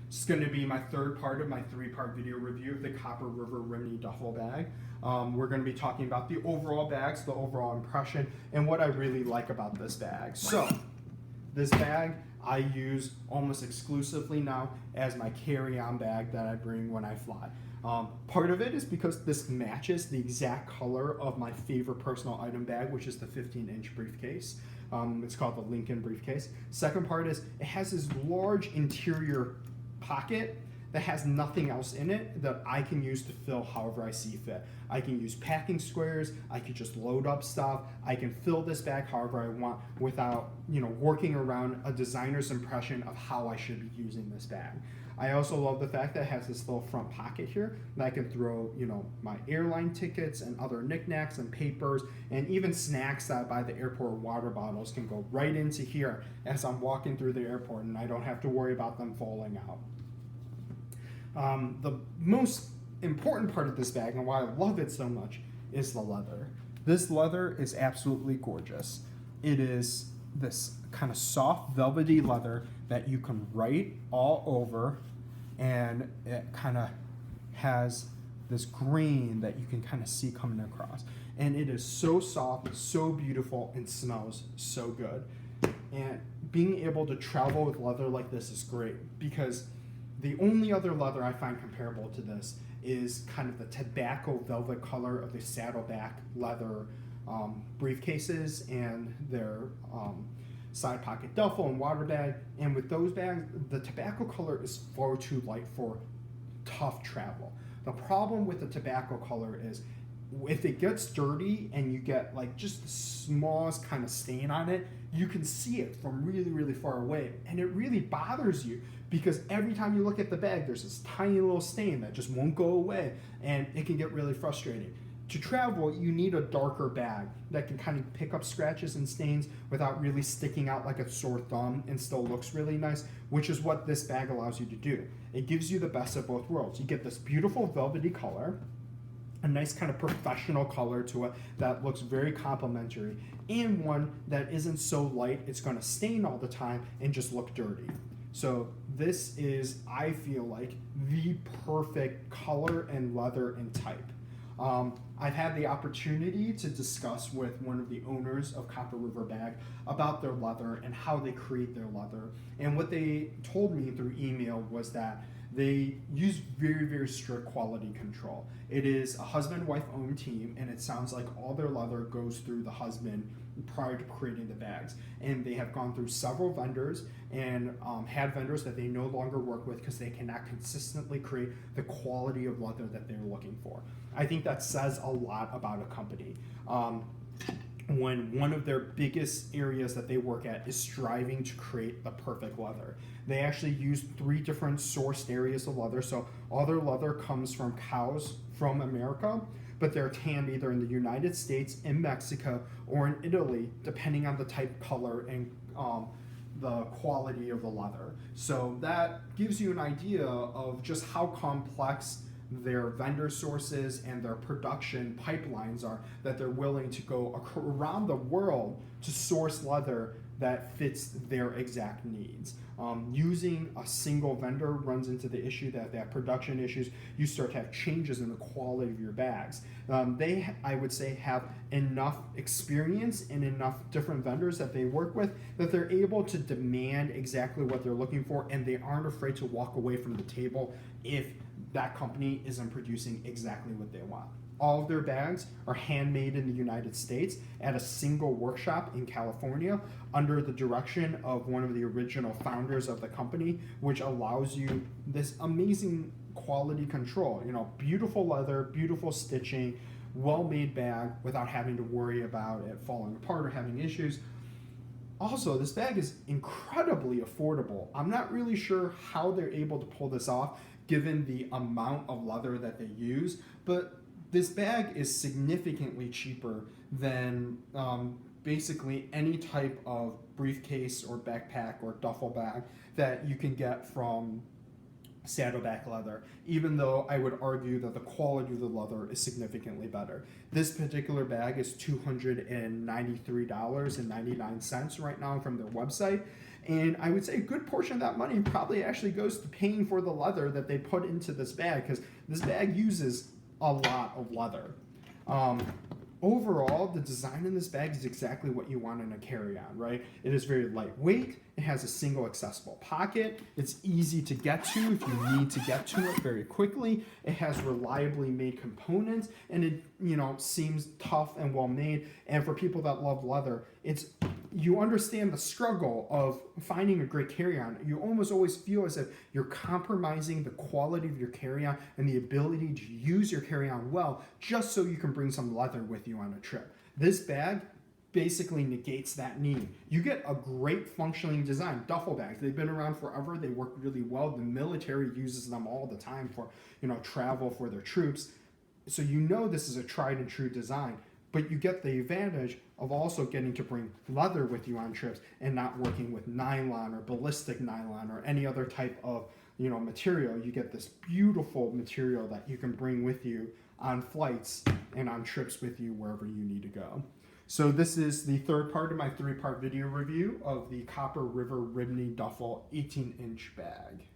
It's going to be my third part of my three-part video review of the Copper River Rimini duffel bag. We're going to be talking about the overall bags, the overall impression, and what I really like about this bag. So, this bag I use almost exclusively now as my carry-on bag that I bring when I fly. Part of it is because this matches the exact color of my favorite personal item bag, which is the 15-inch briefcase. It's called the Lincoln briefcase. Second part is it has this large interior pocket that has nothing else in it that I can use to fill however I see fit. I can use packing squares, I can just load up stuff, I can fill this bag however I want without, working around a designer's impression of how I should be using this bag. I also love the fact that it has this little front pocket here that I can throw, my airline tickets and other knickknacks and papers and even snacks that I buy at the airport, water bottles can go right into here as I'm walking through the airport, and I don't have to worry about them falling out. The most important part of this bag and why I love it so much is the leather. This leather is absolutely gorgeous. It is this kind of soft velvety leather that you can write all over, and it kind of has this grain that you can kind of see coming across. And it is so soft, so beautiful, and smells so good. And being able to travel with leather like this is great because the only other leather I find comparable to this is kind of the tobacco velvet color of the saddleback leather briefcases and their side pocket duffel and water bag. And with those bags, the tobacco color is far too light for tough travel. The problem with the tobacco color is if it gets dirty and you get like just the smallest kind of stain on it, you can see it from really, really far away. And it really bothers you because every time you look at the bag, there's this tiny little stain that just won't go away, and it can get really frustrating. To travel, you need a darker bag that can kind of pick up scratches and stains without really sticking out like a sore thumb and still looks really nice, which is what this bag allows you to do. It gives you the best of both worlds. You get this beautiful velvety color, a nice kind of professional color to it that looks very complimentary, and one that isn't so light it's going to stain all the time and just look dirty. So this is, I feel like, the perfect color and leather and type. I've had the opportunity to discuss with one of the owners of Copper River Bag about their leather and how they create their leather. And what they told me through email was that they use very, very strict quality control. It is a husband-wife owned team, and it sounds like all their leather goes through the husband prior to creating the bags. And they have gone through several vendors and had vendors that they no longer work with because they cannot consistently create the quality of leather that they're looking for. I think that says a lot about a company. When one of their biggest areas that they work at is striving to create the perfect leather. They actually use 3 different sourced areas of leather. So all their leather comes from cows from America, but they're tanned either in the United States, in Mexico, or in Italy, depending on the type, color, and the quality of the leather. So that gives you an idea of just how complex their vendor sources and their production pipelines are, that they're willing to go around the world to source leather that fits their exact needs. Using a single vendor runs into the issue that production issues, you start to have changes in the quality of your bags. They, I would say, have enough experience and enough different vendors that they work with that they're able to demand exactly what they're looking for, and they aren't afraid to walk away from the table if that company isn't producing exactly what they want. All of their bags are handmade in the United States at a single workshop in California under the direction of one of the original founders of the company, which allows you this amazing quality control. Beautiful leather, beautiful stitching, well-made bag without having to worry about it falling apart or having issues. Also, this bag is incredibly affordable. I'm not really sure how they're able to pull this off given the amount of leather that they use, but this bag is significantly cheaper than basically any type of briefcase or backpack or duffel bag that you can get from saddleback leather, even though I would argue that the quality of the leather is significantly better. This particular bag is $293.99 right now from their website, And I would say a good portion of that money probably actually goes to paying for the leather that they put into this bag, because this bag uses a lot of leather. Um, Overall, the design in this bag is exactly what you want in a carry-on, right? It is very lightweight. It has a single accessible pocket. It's easy to get to if you need to get to it very quickly. It has reliably made components, and it, seems tough and well made. And for people that love leather, you understand the struggle of finding a great carry-on. You almost always feel as if you're compromising the quality of your carry-on and the ability to use your carry-on well, just so you can bring some leather with you on a trip. This bag basically negates that need. You get a great functioning design. Duffel bags, they've been around forever. They work really well. The military uses them all the time for, travel for their troops. So this is a tried and true design. But you get the advantage of also getting to bring leather with you on trips and not working with nylon or ballistic nylon or any other type of material. You get this beautiful material that you can bring with you on flights and on trips with you wherever you need to go. So this is the third part of my 3-part video review of the Copper River Rimini Duffel 18-inch bag.